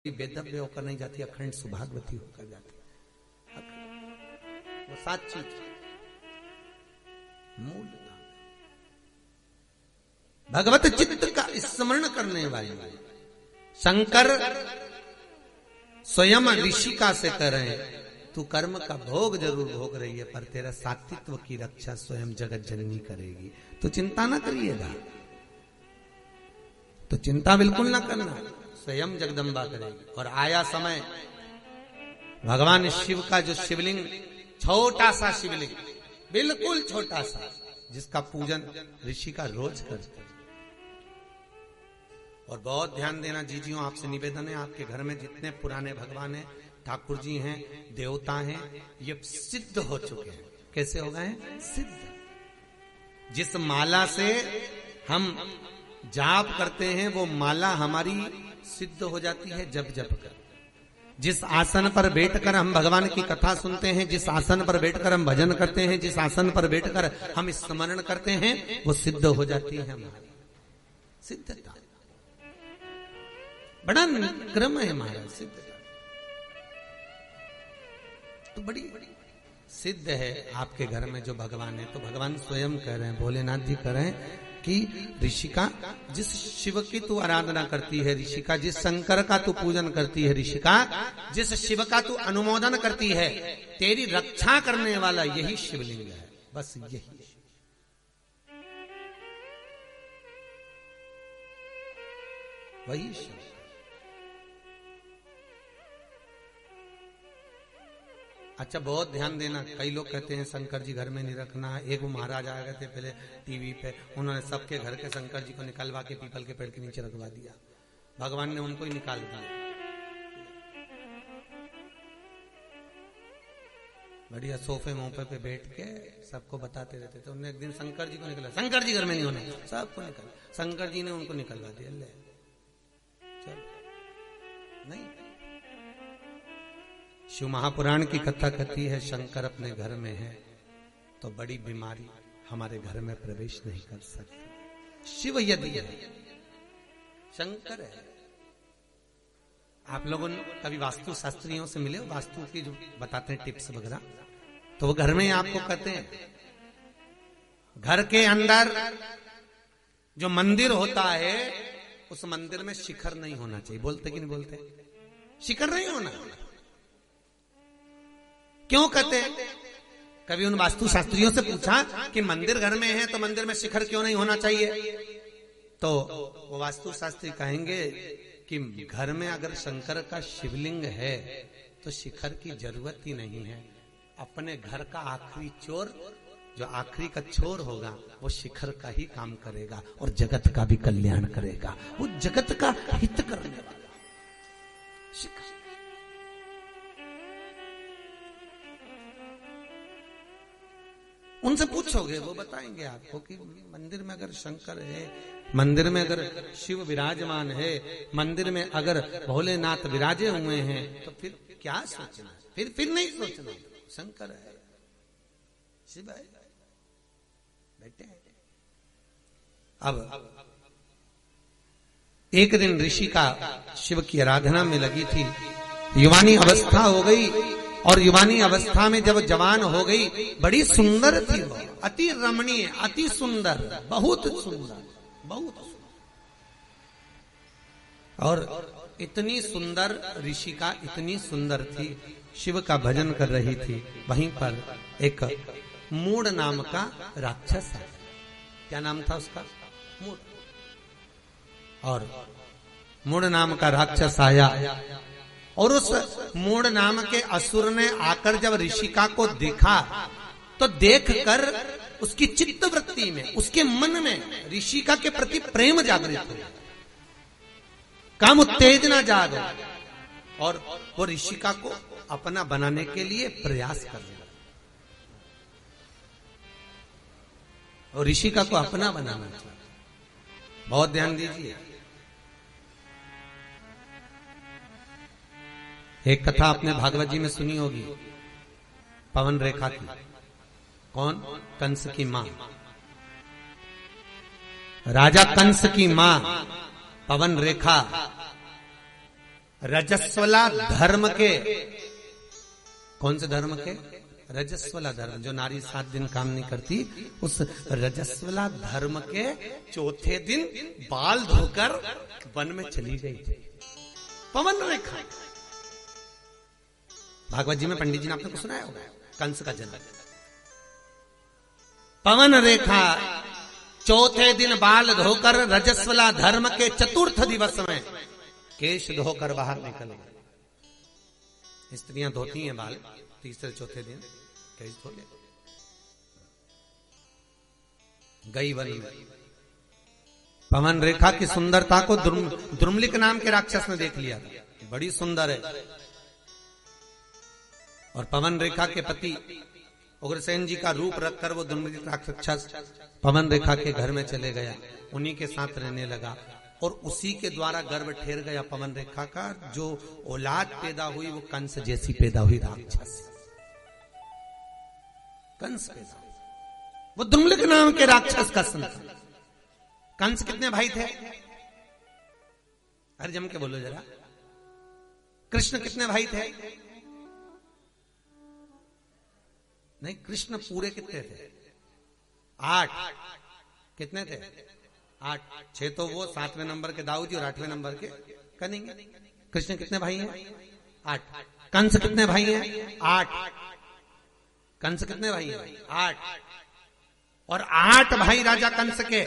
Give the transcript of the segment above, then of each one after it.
वेदव्य होकर नहीं जाती, अखंड सुभागवती होकर जाती। वो 7 चीज मूल भगवत चित्त का स्मरण करने वाली शंकर स्वयं ऋषिका से कह रहे हैं, तू कर्म का भोग जरूर भोग रही है पर तेरा सात्वित्व की रक्षा स्वयं जगत जननी करेगी, तो चिंता ना करिएगा, तो चिंता बिल्कुल ना करना, स्वयं जगदम्बा करेगी। और आया समय भगवान शिव का जो शिवलिंग, छोटा सा शिवलिंग, बिल्कुल छोटा सा, जिसका पूजन ऋषि का रोज करते। और बहुत ध्यान देना जीजियों, आपसे निवेदन है, आपके घर में जितने पुराने भगवान हैं, ठाकुर जी हैं, देवता हैं, ये सिद्ध हो चुके हैं। कैसे हो गए हैं? सिद्ध। जिस माला से हम जाप करते हैं वो माला हमारी सिद्ध हो जाती है जब जप कर। जिस आसन पर बैठकर हम भगवान की कथा सुनते हैं, जिस आसन पर बैठकर हम भजन करते हैं, जिस आसन पर बैठकर हम स्मरण करते हैं, वो सिद्ध हो जाती है हमारी सिद्धता। बड़ा क्रम है हमारा सिद्धता, तो बड़ी सिद्ध है आपके घर में जो भगवान है। तो भगवान स्वयं कह रहे हैं, भोलेनाथ जी कह रहे हैं कि ऋषिका, जिस शिव की तू आराधना करती है ऋषिका, जिस शंकर का तू पूजन करती है ऋषिका, जिस शिव का तू अनुमोदन करती है, तेरी रक्षा करने वाला यही शिवलिंग है, बस यही। वही शिव। अच्छा, बहुत ध्यान देना, कई लोग कहते हैं शंकर जी घर में नहीं रखना। एक वो महाराज आ गए थे पहले टीवी पे, उन्होंने सबके घर के शंकर जी को निकलवा के पीपल के पेड़ के नीचे रखवा दिया, भगवान ने उनको ही निकाल दिया। बढ़िया सोफे मोफे पे बैठ के सबको बताते रहते थे। उन्होंने एक दिन शंकर जी को निकला, शंकर जी घर में नहीं होना, सबको निकल, शंकर जी ने उनको निकलवा दिया। ले चल, नहीं, शिव महापुराण की कथा कहती है शंकर अपने घर में है तो बड़ी बीमारी हमारे घर में प्रवेश नहीं कर सकती। शिव यदि है, शंकर है। आप लोगों ने कभी वास्तु शास्त्रियों से मिले, वास्तु की जो बताते हैं टिप्स वगैरह, तो वो घर में ही आपको कहते हैं घर के अंदर जो मंदिर होता है उस मंदिर में शिखर नहीं होना चाहिए। बोलते कि नहीं बोलते? शिखर नहीं होना। क्यों कहते? कभी उन वास्तु शास्त्रियों से पूछा कि मंदिर घर में है तो मंदिर में शिखर क्यों नहीं होना चाहिए? तो वो वास्तु शास्त्री कहेंगे कि घर में अगर शंकर का शिवलिंग है तो शिखर की जरूरत ही नहीं है। अपने घर का आखिरी चोर, जो आखिरी का चोर होगा, वो शिखर का ही काम करेगा और जगत का भी कल्याण करेगा। वो जगत का हित करने वाला शिखर। उनसे पूछोगे वो बताएंगे आपको कि मंदिर में अगर शंकर है, मंदिर में अगर शिव विराजमान है, मंदिर में अगर भोलेनाथ विराजे हुए हैं, तो फिर क्या सोचना? फिर नहीं सोचना, शंकर है, शिव है, बैठे हैं। अब एक दिन ऋषि का शिव की आराधना में लगी थी, युवानी अवस्था हो गई, और युवानी अवस्था में जब जवान हो गई, बड़ी सुंदर थी वो, अति रमणीय, अति सुंदर, बहुत सुंदर, बहुत सुंदर। और इतनी सुंदर ऋषिका, इतनी सुंदर थी, शिव का भजन कर रही थी। वहीं पर एक मूड नाम का राक्षस है। क्या नाम था उसका? मूड। और मूड नाम का राक्षस आया और उस मूड नाम के असुर ने आकर जब ऋषिका को देखा तो देखकर उसकी चित्त वृत्ति में, उसके मन में ऋषिका के प्रति प्रेम जागृत हुआ, काम उत्तेजना जाग, और वो ऋषिका को अपना बनाने के लिए प्रयास कर रहा, और ऋषिका को अपना बनाना चाहिए। बहुत ध्यान दीजिए, एक कथा आपने भागवत जी में सुनी होगी, पवन रेखा की। कौन? कंस की मां, राजा कंस की मां पवन रेखा रजस्वला धर्म के, कौन से धर्म के? रजस्वला धर्म, जो नारी 7 दिन काम नहीं करती, उस रजस्वला धर्म के चौथे दिन बाल धोकर वन में चली गई थी। पवन रेखा, भागवत जी में पंडित जी ने आपने को सुनाया होगा, कंस का जन्म। पवन रेखा चौथे दिन बाल धोकर रजस्वला धर्म के चतुर्थ दिवस में केश धोकर बाहर निकल गए। स्त्रियां धोती हैं बाल तीसरे चौथे दिन, केश धो ले गई वन में। पवन रेखा की सुंदरता को द्रुमलिक नाम के राक्षस ने देख लिया था, बड़ी सुंदर है। और पवन रेखा के पति उग्रसेन जी का रूप रखकर वो द्रुमलिक राक्षस पवन रेखा के घर में चले गया, उन्हीं के साथ रहने लगा और उसी के द्वारा गर्भ ठेर गया पवन रेखा का। जो औलाद पैदा हुई वो कंस जैसी पैदा हुई, राक्षस कंस पैदा हुआ। वो द्रुमलिक नाम के राक्षस का संतान। कंस कितने भाई थे? अरे जम के बोलो जरा। कृष्ण कितने भाई थे? नहीं, कृष्ण पूरे कितने थे? 8। कितने थे? 8। 6 तो वो, 7वें नंबर के दाऊद जी और 8वें नंबर के कनिंग। कृष्ण कितने भाई हैं? 8। कंस कितने भाई हैं? 8। कंस कितने भाई हैं? 8। और 8 भाई राजा कंस के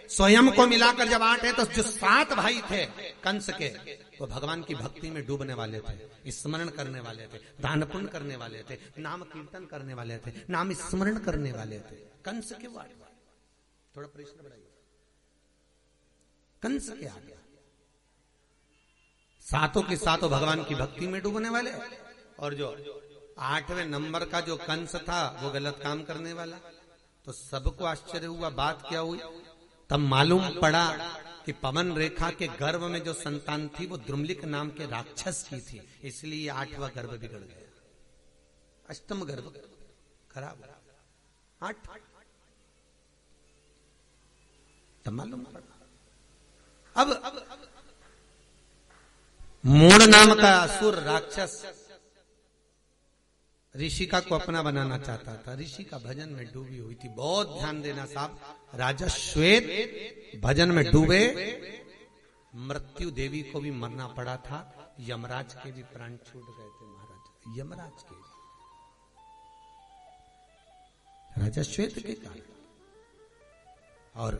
स्वयं को मिलाकर जब 8 है, तो जो 7 भाई थे कंस के, वो भगवान की भक्ति में डूबने वाले थे, स्मरण करने वाले थे, दान पुण्य करने वाले थे, नाम कीर्तन करने वाले थे, नाम स्मरण करने वाले थे। कंस के 8 भाई, थोड़ा प्रश्न बढ़ाइए, कंस के आ गया। 7 के 7 भगवान की भक्ति में डूबने वाले, और जो 8वें नंबर का जो कंस था वो गलत काम करने वाला। तो सबको आश्चर्य हुआ, बात क्या हुई? तब मालूम पड़ा कि पवन रेखा के गर्भ में जो संतान थी वो द्रुमलिक नाम के राक्षस की थी, इसलिए 8वां गर्भ बिगड़ गया, अष्टम गर्भ खराब। 8 तब मालूम पड़ा। अब मूड नाम का असुर राक्षस ऋषिका को अपना बनाना चाहता था, ऋषिका भजन में डूबी हुई थी। बहुत ध्यान देना साहब, राजा श्वेत भजन में डूबे, मृत्यु देवी को भी मरना पड़ा था, यमराज के भी प्राण छूट गए थे महाराज, यमराज के राजा श्वेत के कारण। और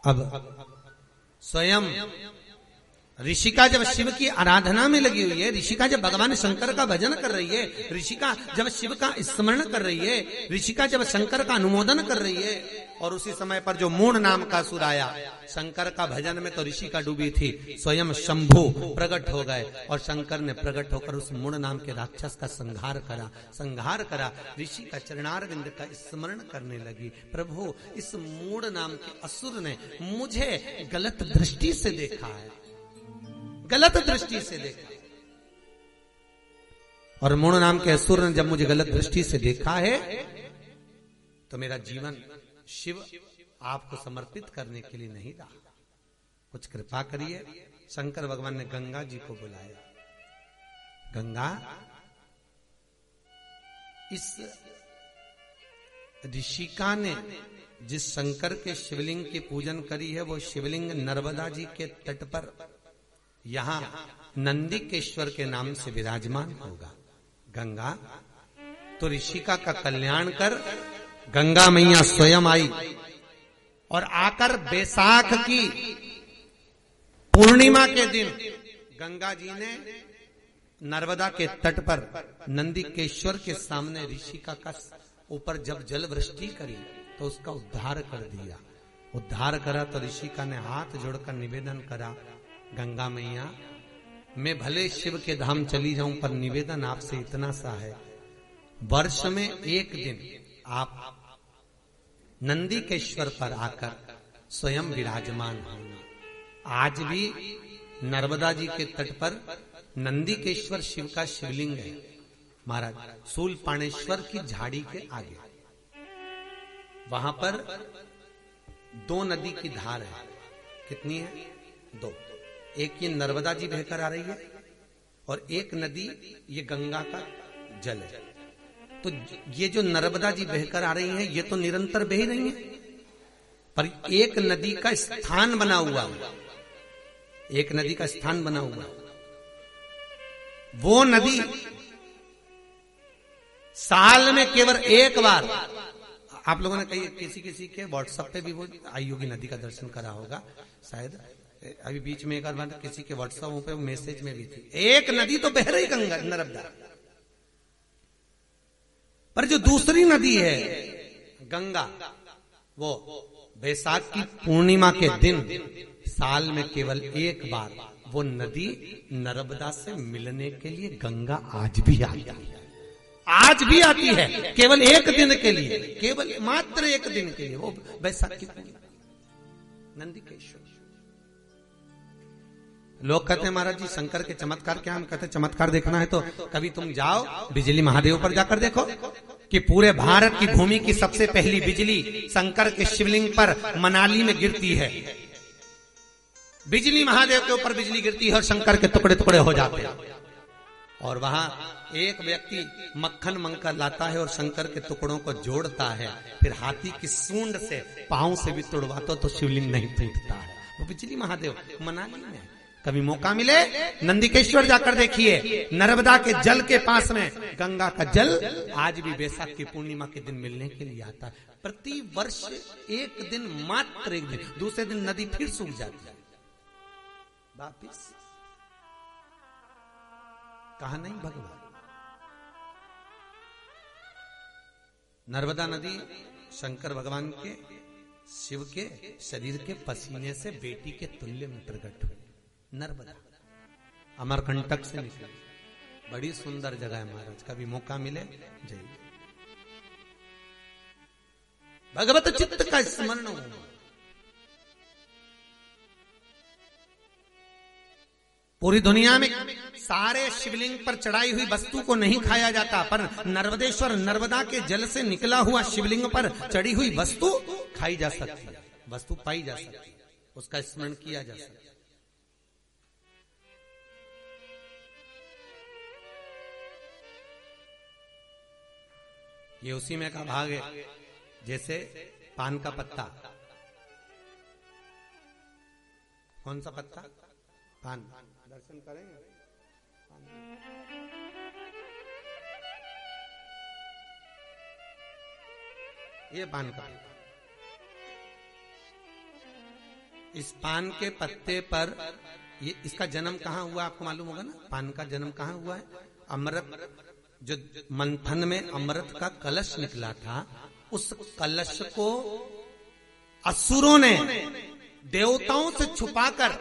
अब स्वयं ऋषिका जब शिव की आराधना में लगी हुई है, ऋषिका जब भगवान शंकर का भजन कर रही है, ऋषिका जब शिव का स्मरण कर रही है, ऋषिका जब शंकर का अनुमोदन कर रही है, और उसी समय पर जो मूढ़ नाम का असुर आया शंकर का भजन में, तो ऋषिका डूबी थी, स्वयं शंभु प्रकट हो गए और शंकर ने प्रकट होकर उस मूढ़ नाम के राक्षस का संहार करा। ऋषि का चरणारविंद का स्मरण करने लगी, प्रभु इस मूढ़ नाम के असुर ने मुझे गलत दृष्टि से देखा है, गलत दृष्टि से देखा। और मूढ़ नाम के असुर ने जब मुझे गलत दृष्टि से देखा है, तो मेरा जीवन शिव आपको समर्पित करने के लिए नहीं रहा, कुछ कृपा करिए। शंकर भगवान ने गंगा जी को बुलाया। गंगा, इस ऋषिका ने जिस शंकर के शिवलिंग की पूजन करी है, वो शिवलिंग नर्मदा जी के तट पर यहां नंदिकेश्वर के नाम से विराजमान होगा। गंगा, तो ऋषिका का कल्याण कर। गंगा मैया स्वयं आई और आकर बैसाख की पूर्णिमा के दिन गंगा जी ने नर्मदा के तट पर नंदिकेश्वर के सामने ऋषिका का ऊपर जब जल वृष्टि करी, तो उसका उद्धार कर दिया। उद्धार करा तो ऋषिका ने हाथ जोड़कर निवेदन करा, गंगा मैया मैं भले शिव के धाम चली जाऊं, पर निवेदन आपसे इतना सा है, वर्ष में एक दिन आप नंदिकेश्वर पर आकर स्वयं विराजमान होना। आज भी नर्मदा जी के तट पर नंदिकेश्वर शिव का शिवलिंग है महाराज, शूलपाणेश्वर की झाड़ी के आगे। वहां पर 2 नदी की धार है। कितनी है? 2। एक ये नर्मदा जी बहकर आ रही है, और एक नदी ये गंगा का जल है। तो ये जो नर्मदा जी बहकर आ रही हैं, ये तो निरंतर बह रही हैं, पर एक नदी का स्थान बना हुआ है, एक नदी का स्थान बना हुआ है। वो नदी साल में केवल एक बार, आप लोगों ने कहीं किसी के व्हाट्सएप पे भी वो आई होगी, नदी का दर्शन करा होगा शायद, अभी बीच में एक बार किसी के व्हाट्सएप पे मैसेज में भी थी। एक नदी तो बह रही गंगा नर्मदा, पर जो दूसरी नदी है गंगा, वो बैसाख की पूर्णिमा के दिन साल में केवल एक बार वो नदी नर्मदा से मिलने के लिए गंगा आज भी आती है, आज भी आती है, केवल एक दिन के लिए, केवल मात्र एक दिन के लिए, वो बैसाख की पूर्णिमा नंदिकेश्वर। लोग कहते हैं महाराज जी शंकर के चमत्कार क्या? हम कहते हैं चमत्कार देखना है तो कभी तुम जाओ बिजली महादेव पर जाकर देखो कि पूरे भारत की भूमि की सबसे पहली बिजली शंकर के शिवलिंग पर मनाली में गिरती है। बिजली महादेव के ऊपर बिजली गिरती है और शंकर के टुकड़े टुकड़े हो जाते हैं, और वहां एक व्यक्ति मक्खन मंकर लाता है और शंकर के टुकड़ों को जोड़ता है, फिर हाथी की सूंड से पांव से भी तोड़वाता तो शिवलिंग नहीं टूटता है। वो बिजली महादेव मनाली में। कभी मौका मिले नंदिकेश्वर जाकर देखिए, नर्मदा के जल के पास में गंगा का जल आज भी बैसाख की पूर्णिमा के दिन मिलने के लिए आता है। प्रति वर्ष एक दिन, मात्र एक दिन, दूसरे दिन नदी फिर सूख जाती है वापिस। कहा नहीं भगवान? नर्मदा नदी शंकर भगवान के, शिव के शरीर के पसीने से बेटी के तुल्य में प्रकट हुई। नर्मदा अमरकंटक से निकली, बड़ी सुंदर जगह है महाराज, कभी मौका मिले जाइए। भगवत चित्त का स्मरण हो। पूरी दुनिया में सारे शिवलिंग पर चढ़ाई हुई वस्तु को नहीं खाया जाता, पर नर्मदेश्वर नर्मदा के जल से निकला हुआ शिवलिंग पर चढ़ी हुई वस्तु खाई जा सकती है, वस्तु पाई जा सकती है, उसका स्मरण किया जा सकता है। ये उसी में का भाग है, जैसे पान का पत्ता। कौन सा पत्ता? पान। दर्शन करेंगे। ये पान का पत्ता, इस पान के पत्ते पर ये, इसका जन्म कहाँ हुआ आपको मालूम होगा ना? पान का जन्म कहाँ हुआ है? अमृत, जो मंथन में अमृत का कलश निकला था, उस कलश को असुरों ने देवताओं से छुपाकर,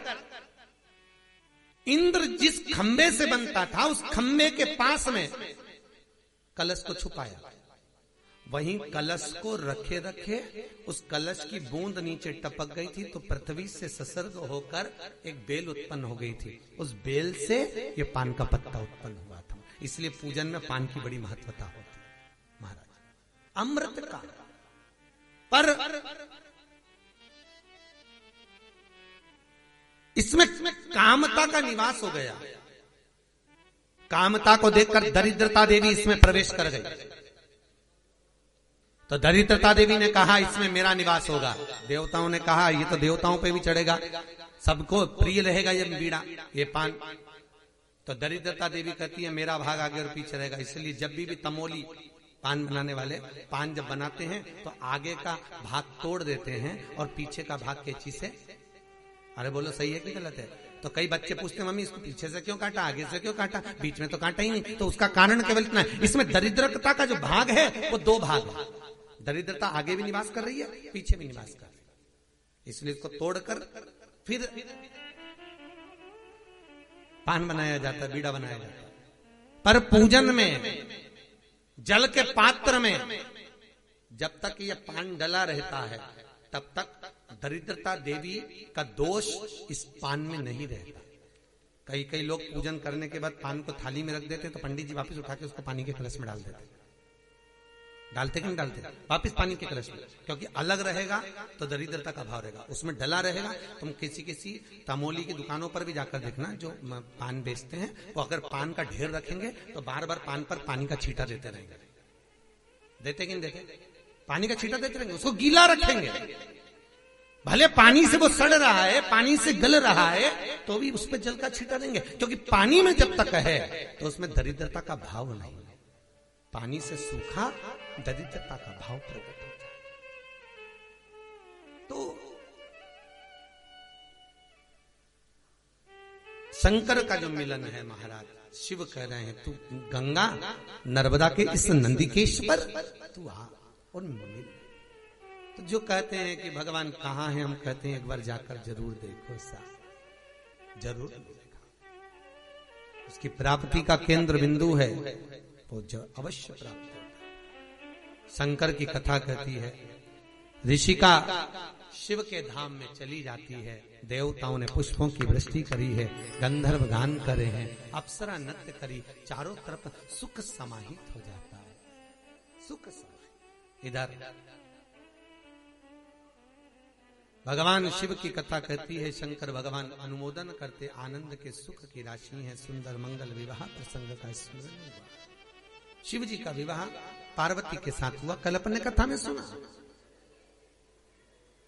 इंद्र जिस खंबे से बनता था उस खंबे के पास में कलश को छुपाया। वहीं कलश को रखे रखे उस कलश की बूंद नीचे टपक गई थी, तो पृथ्वी से संसर्ग होकर एक बेल उत्पन्न हो गई थी। उस बेल से ये पान का पत्ता उत्पन्न हुआ था। इसलिए पूजन में पान की बड़ी महत्वता होती है महाराज। अमृत का, पर इसमें कामता का निवास हो गया। कामता को देखकर दरिद्रता देवी इसमें प्रवेश कर गई। तो दरिद्रता देवी ने कहा इसमें मेरा निवास होगा। देवताओं ने कहा ये तो देवताओं पे भी चढ़ेगा, सबको प्रिय रहेगा ये बीड़ा, ये पान। तो दरिद्रता देवी कहती है मेरा भाग आगे और पीछे रहेगा। इसलिए जब भी तमोली पान बनाने वाले पान जब बनाते हैं तो आगे का भाग तोड़ देते हैं और पीछे का भाग कैंची से, अरे बोलो सही है कि गलत है? तो कई बच्चे पूछते हैं मम्मी इसको पीछे से क्यों काटा, आगे से क्यों काटा, बीच में तो काटा ही नहीं। तो उसका कारण केवल इतना है, इसमें दरिद्रता का जो भाग है वो दो भाग है। दरिद्रता आगे भी निवास कर रही है, पीछे भी निवास कर रही है। इसलिए इसको तोड़कर फिर पान बनाया जाता है, बीड़ा बनाया जाता है। पर पूजन में जल के पात्र में जब तक यह पान डला रहता है तब तक दरिद्रता देवी का दोष इस पान में नहीं रहता। कई लोग पूजन करने के बाद पान को थाली में रख देते तो पंडित जी वापस उठा के उसको पानी के कलश में डाल देते। डालते कि नहीं डालते? वापिस पानी के कलश में, क्योंकि अलग रहेगा तो दरिद्रता का भाव रहेगा, उसमें डला रहेगा। तुम किसी तमोली की दुकानों पर भी जाकर देखना, जो पान बेचते हैं वो अगर पान का ढेर रखेंगे तो बार बार पान पर पानी का छींटा देते रहेंगे। देते कि नहीं देते? पानी का छींटा देते रहेंगे, उसको गीला रखेंगे। भले पानी से वो सड़ रहा है, पानी से गल रहा है, तो भी उस पर जल का छींटा देंगे, क्योंकि पानी में जब तक है तो उसमें दरिद्रता का भाव नहीं। पानी से सूखा दरिद्रता का भाव प्रकट होता है। तो शंकर का जो मिलन है महाराज, शिव कह रहे हैं तू गंगा नर्मदा के इस नंदिकेश्वर तू आ और मिल। तो जो कहते हैं कि भगवान कहाँ है, हम कहते हैं एक बार जाकर जरूर देखो साहब, जरूर देखा। उसकी प्राप्ति का केंद्र बिंदु है, वो अवश्य प्राप्त होता है। शंकर की कथा कहती है, ऋषिका शिव के धाम में चली जाती है, देवताओं ने पुष्पों की वृष्टि करी है, गंधर्व गान करे हैं, अप्सरा नृत्य करी, चारों तरफ सुख समाहित हो जाता है, सुख समाहित। इधर भगवान शिव की कथा कहती है, शंकर भगवान अनुमोदन करते, आनंद के सुख की राशि है, सुंदर मंगल विवाह प्रसंग का स्मरण हुआ। शिव जी का विवाह पार्वती के साथ हुआ, कल अपने कथा में सुना।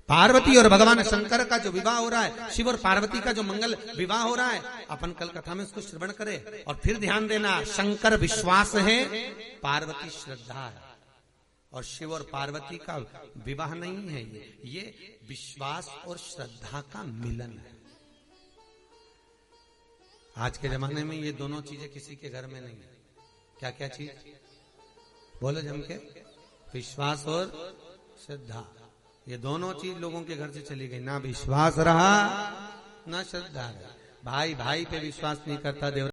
पार्वती और भगवान शंकर का जो विवाह हो रहा है, शिव और पार्वती का जो मंगल विवाह हो रहा है, अपन कल कथा में इसको श्रवण करें। और फिर ध्यान देना, शंकर विश्वास है, पार्वती श्रद्धा है, और शिव और पार्वती का विवाह नहीं है, ये विश्वास और श्रद्धा का मिलन है। आज के जमाने में ये दोनों चीजें किसी के घर में नहीं है। क्या क्या चीज बोलो जम के? विश्वास और श्रद्धा, ये दोनों चीज लोगों के घर से चली गई। ना विश्वास रहा ना श्रद्धा रहा। भाई भाई पे विश्वास नहीं करता, देव